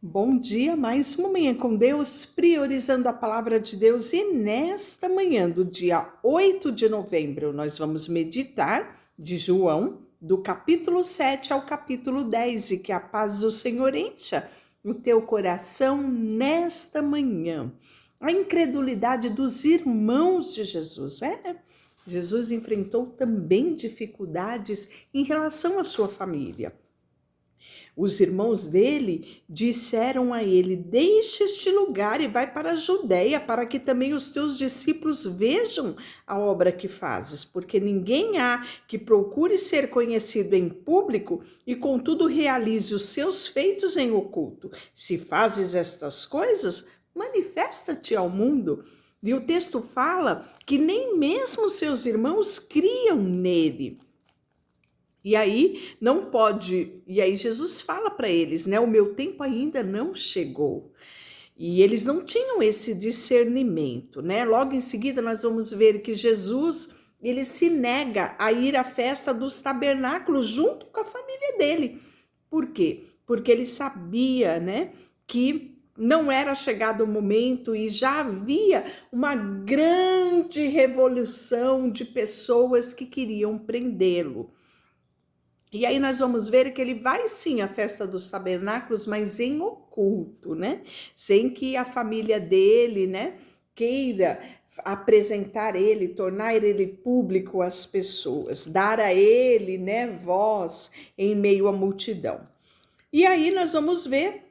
Bom dia, mais uma manhã com Deus, priorizando a palavra de Deus. E nesta manhã do dia 8 de novembro, nós vamos meditar de João, do capítulo 7 ao capítulo 10, e que a paz do Senhor encha o teu coração nesta manhã. A incredulidade dos irmãos de Jesus, Jesus enfrentou também dificuldades em relação à sua família. Os irmãos dele disseram a ele: deixa este lugar e vai para a Judéia, para que também os teus discípulos vejam a obra que fazes, porque ninguém há que procure ser conhecido em público e contudo realize os seus feitos em oculto. Se fazes estas coisas, manifesta-te ao mundo. E o texto fala que nem mesmo seus irmãos criam nele. E aí Jesus fala para eles, né? O meu tempo ainda não chegou. E eles não tinham esse discernimento, né? Logo em seguida nós vamos ver que Jesus, ele se nega a ir à festa dos tabernáculos junto com a família dele. Por quê? Porque ele sabia, né, que não era chegado o momento e já havia uma grande revolução de pessoas que queriam prendê-lo. E aí nós vamos ver que ele vai sim à festa dos tabernáculos, mas em oculto, né? Sem que a família dele, né, queira apresentar ele, tornar ele público às pessoas, dar a ele, né, voz em meio à multidão. E aí nós vamos ver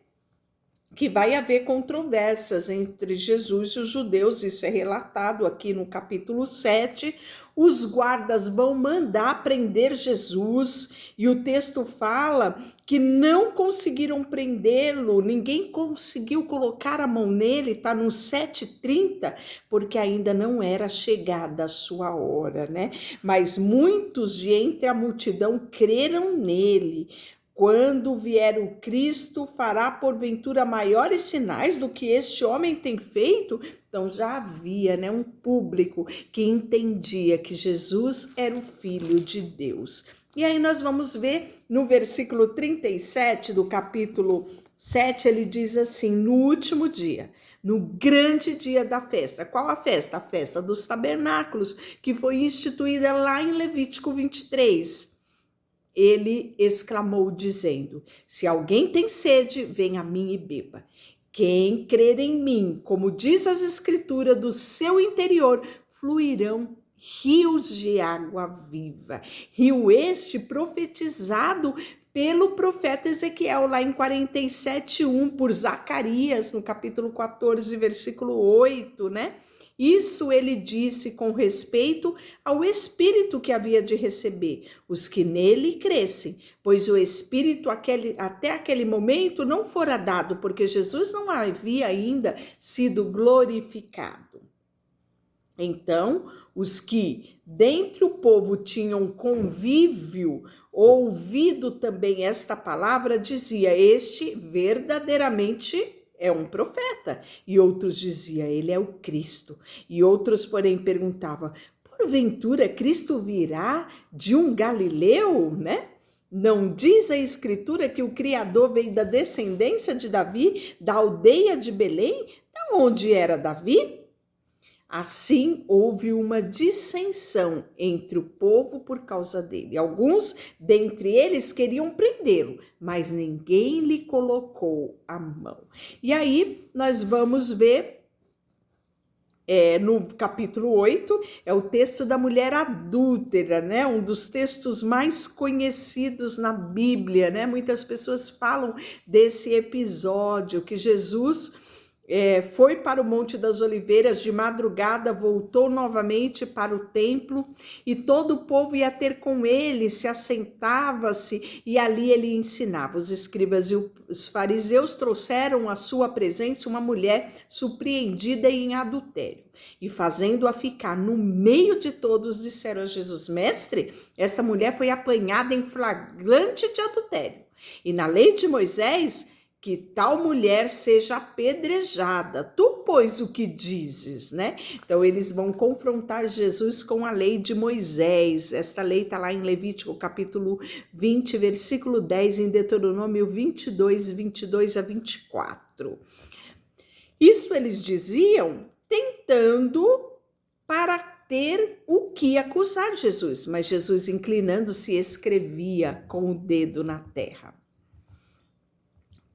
que vai haver controvérsias entre Jesus e os judeus, isso é relatado aqui no capítulo 7. Os guardas vão mandar prender Jesus e o texto fala que não conseguiram prendê-lo, ninguém conseguiu colocar a mão nele, está no 7:30, porque ainda não era chegada a sua hora, né? Mas muitos de entre a multidão creram nele. Quando vier o Cristo, fará porventura maiores sinais do que este homem tem feito? Então já havia, né, um público que entendia que Jesus era o Filho de Deus. E aí nós vamos ver no versículo 37 do capítulo 7, ele diz assim: no último dia, no grande dia da festa. Qual a festa? A festa dos tabernáculos, que foi instituída lá em Levítico 23. Ele exclamou dizendo: se alguém tem sede, venha a mim e beba. Quem crer em mim, como diz as escrituras, do seu interior fluirão rios de água viva. Rio este profetizado pelo profeta Ezequiel, lá em 47:1, por Zacarias, no capítulo 14, versículo 8, né? Isso ele disse com respeito ao Espírito que havia de receber, os que nele crescem, pois o Espírito até aquele momento não fora dado, porque Jesus não havia ainda sido glorificado. Então, os que dentre o povo tinham convívio, ouvido também esta palavra, dizia: este verdadeiramente é um profeta. E outros diziam: ele é o Cristo. E outros, porém, perguntavam: porventura Cristo virá de um galileu, né? Não diz a escritura que o Criador veio da descendência de Davi, da aldeia de Belém, de onde era Davi? Assim, houve uma dissensão entre o povo por causa dele. Alguns dentre eles queriam prendê-lo, mas ninguém lhe colocou a mão. E aí, nós vamos ver, no capítulo 8, é o texto da mulher adúltera, né? Um dos textos mais conhecidos na Bíblia, né? Muitas pessoas falam desse episódio, que Jesus foi para o Monte das Oliveiras de madrugada, voltou novamente para o templo e todo o povo ia ter com ele, se assentava-se e ali ele ensinava. Os escribas e os fariseus trouxeram à sua presença uma mulher surpreendida em adultério e fazendo-a ficar no meio de todos, disseram a Jesus: mestre, essa mulher foi apanhada em flagrante de adultério e na lei de Moisés que tal mulher seja apedrejada. Tu, pois, o que dizes, né? Então, eles vão confrontar Jesus com a lei de Moisés. Esta lei está lá em Levítico, capítulo 20, versículo 10, em Deuteronômio 22 a 24. Isso eles diziam tentando para ter o que acusar Jesus, mas Jesus, inclinando-se, escrevia com o dedo na terra.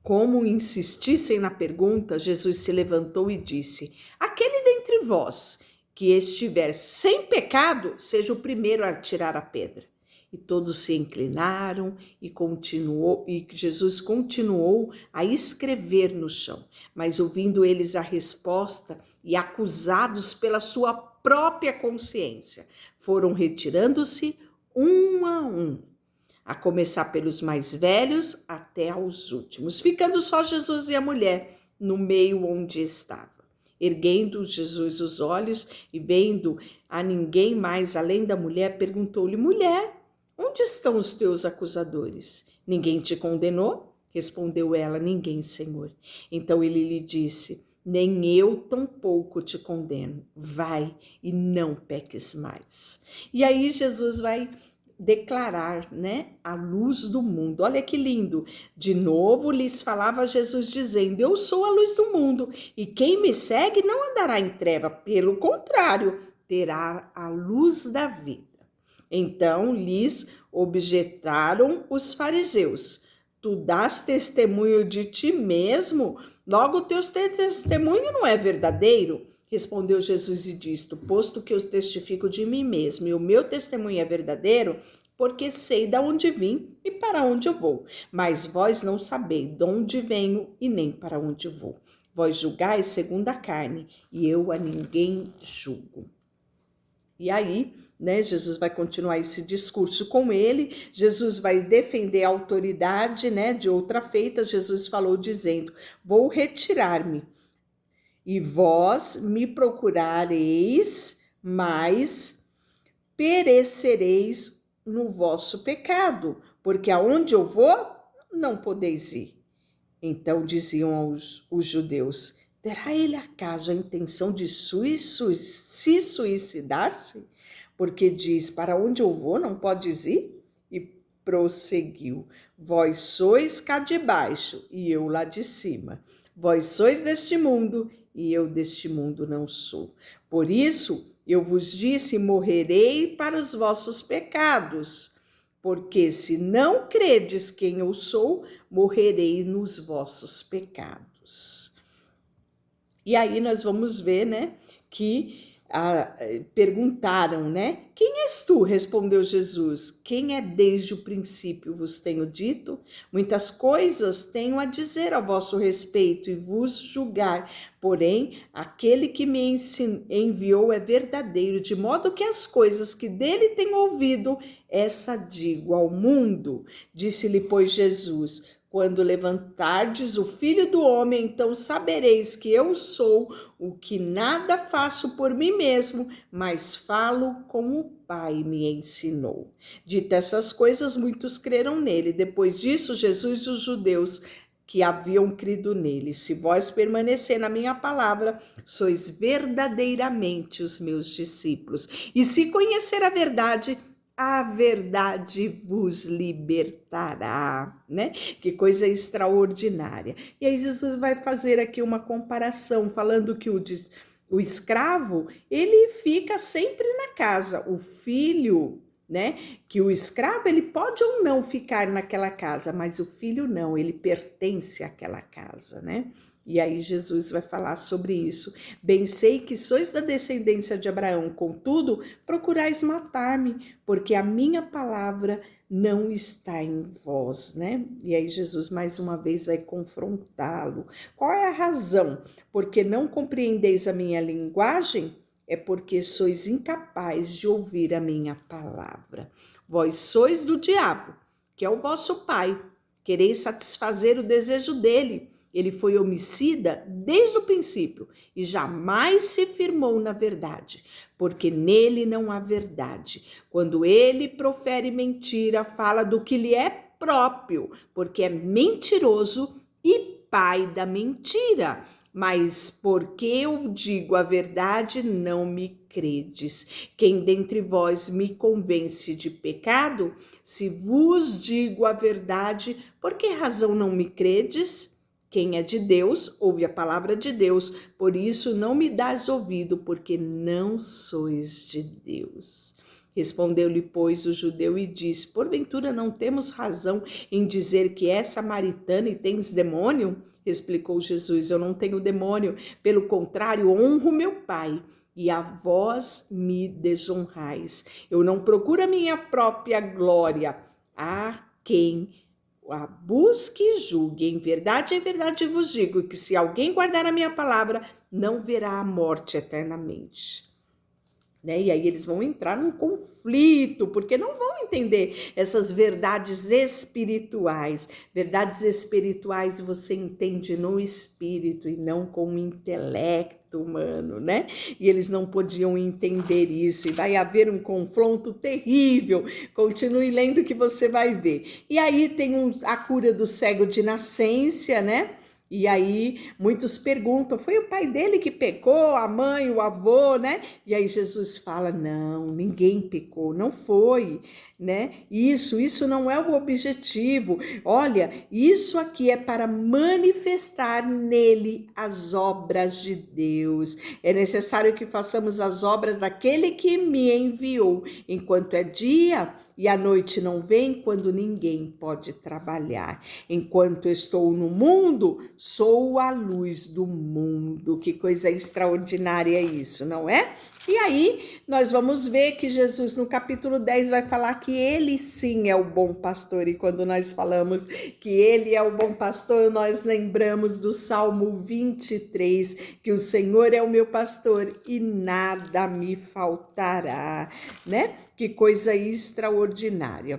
Como insistissem na pergunta, Jesus se levantou e disse: aquele dentre vós que estiver sem pecado, seja o primeiro a tirar a pedra. E todos se inclinaram e Jesus continuou a escrever no chão. Mas ouvindo eles a resposta e acusados pela sua própria consciência, foram retirando-se um a começar pelos mais velhos até aos últimos, ficando só Jesus e a mulher no meio onde estava. Erguendo Jesus os olhos e vendo a ninguém mais além da mulher, perguntou-lhe: mulher, onde estão os teus acusadores? Ninguém te condenou? Respondeu ela: ninguém, Senhor. Então ele lhe disse: nem eu tampouco te condeno. Vai e não peques mais. E aí Jesus vai declarar, né, a luz do mundo. Olha que lindo. De novo lhes falava Jesus dizendo: eu sou a luz do mundo, e quem me segue não andará em treva, pelo contrário, terá a luz da vida. Então lhes objetaram os fariseus: tu dás testemunho de ti mesmo, logo o teu testemunho não é verdadeiro. Respondeu Jesus e disse: posto que eu testifico de mim mesmo e o meu testemunho é verdadeiro, porque sei de onde vim e para onde eu vou. Mas vós não sabeis de onde venho e nem para onde vou. Vós julgais segundo a carne, e eu a ninguém julgo. E aí, né, Jesus vai continuar esse discurso com ele. Jesus vai defender a autoridade, né, de outra feita. Jesus falou dizendo: vou retirar-me, e vós me procurareis, mas perecereis no vosso pecado, porque aonde eu vou, não podeis ir. Então diziam os judeus: terá ele acaso a intenção de se suicidar-se? Porque diz: para onde eu vou, não podes ir? E prosseguiu: vós sois cá de baixo, e eu lá de cima. Vós sois deste mundo, e eu deste mundo não sou. Por isso eu vos disse: morrerei para os vossos pecados, porque se não credes quem eu sou, morrerei nos vossos pecados. E aí nós vamos ver, né, que perguntaram, né? Quem és tu? Respondeu Jesus: quem é desde o princípio vos tenho dito? Muitas coisas tenho a dizer a vosso respeito e vos julgar, porém aquele que me enviou é verdadeiro, de modo que as coisas que dele tenho ouvido, essa digo ao mundo. Disse-lhe, pois, Jesus: quando levantardes o Filho do Homem, então sabereis que eu sou o que nada faço por mim mesmo, mas falo como o Pai me ensinou. Dita essas coisas, muitos creram nele. Depois disso, Jesus e os judeus que haviam crido nele: se vós permanecer na minha palavra, sois verdadeiramente os meus discípulos. E se conhecer a verdade vos libertará, né? Que coisa extraordinária. E aí Jesus vai fazer aqui uma comparação, falando que o escravo, ele fica sempre na casa. O filho, né? Que o escravo, ele pode ou não ficar naquela casa, mas o filho não, ele pertence àquela casa, né? E aí Jesus vai falar sobre isso. Bem sei que sois da descendência de Abraão, contudo, procurais matar-me, porque a minha palavra não está em vós, né? E aí Jesus mais uma vez vai confrontá-lo. Qual é a razão? Porque não compreendeis a minha linguagem? É porque sois incapazes de ouvir a minha palavra. Vós sois do diabo, que é o vosso pai. Quereis satisfazer o desejo dele. Ele foi homicida desde o princípio e jamais se firmou na verdade, porque nele não há verdade. Quando ele profere mentira, fala do que lhe é próprio, porque é mentiroso e pai da mentira. Mas porque eu digo a verdade, não me credes. Quem dentre vós me convence de pecado? Se vos digo a verdade, por que razão não me credes? Quem é de Deus, ouve a palavra de Deus, por isso não me dás ouvido, porque não sois de Deus. Respondeu-lhe, pois, o judeu e disse, porventura não temos razão em dizer que és samaritana e tens demônio? Explicou Jesus, eu não tenho demônio, pelo contrário, honro meu Pai, e a vós me desonrais. Eu não procuro a minha própria glória, a quem a busque e julgue. Em verdade vos digo que se alguém guardar a minha palavra, não verá a morte eternamente. Né? E aí eles vão entrar num conflito, porque não vão entender essas verdades espirituais. Verdades espirituais você entende no espírito e não com o intelecto humano, né? E eles não podiam entender isso, e vai haver um confronto terrível. Continue lendo que você vai ver. E aí tem a cura do cego de nascença, né? E aí muitos perguntam, foi o pai dele que pecou, a mãe, o avô, né? E aí Jesus fala, não, ninguém pecou, não foi, né? Isso não é o objetivo. Olha, isso aqui é para manifestar nele as obras de Deus. É necessário que façamos as obras daquele que me enviou, enquanto é dia e a noite não vem, quando ninguém pode trabalhar. Enquanto estou no mundo, sou a luz do mundo. Que coisa extraordinária isso, não é? E aí, nós vamos ver que Jesus, no capítulo 10, vai falar que ele sim é o bom pastor. E quando nós falamos que ele é o bom pastor, nós lembramos do Salmo 23, que o Senhor é o meu pastor e nada me faltará, né? Que coisa extraordinária.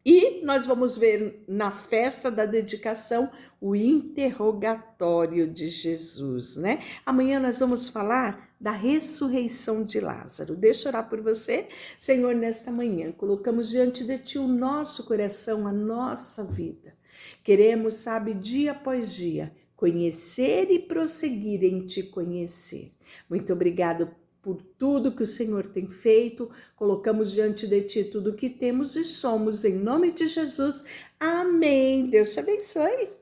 E nós vamos ver na festa da dedicação o interrogatório de Jesus, né? Amanhã nós vamos falar da ressurreição de Lázaro. Deixa eu orar por você. Senhor, nesta manhã, colocamos diante de Ti o nosso coração, a nossa vida. Queremos, sabe, dia após dia, conhecer e prosseguir em Te conhecer. Muito obrigado por tudo que o Senhor tem feito, colocamos diante de Ti tudo o que temos e somos, em nome de Jesus. Amém. Deus te abençoe.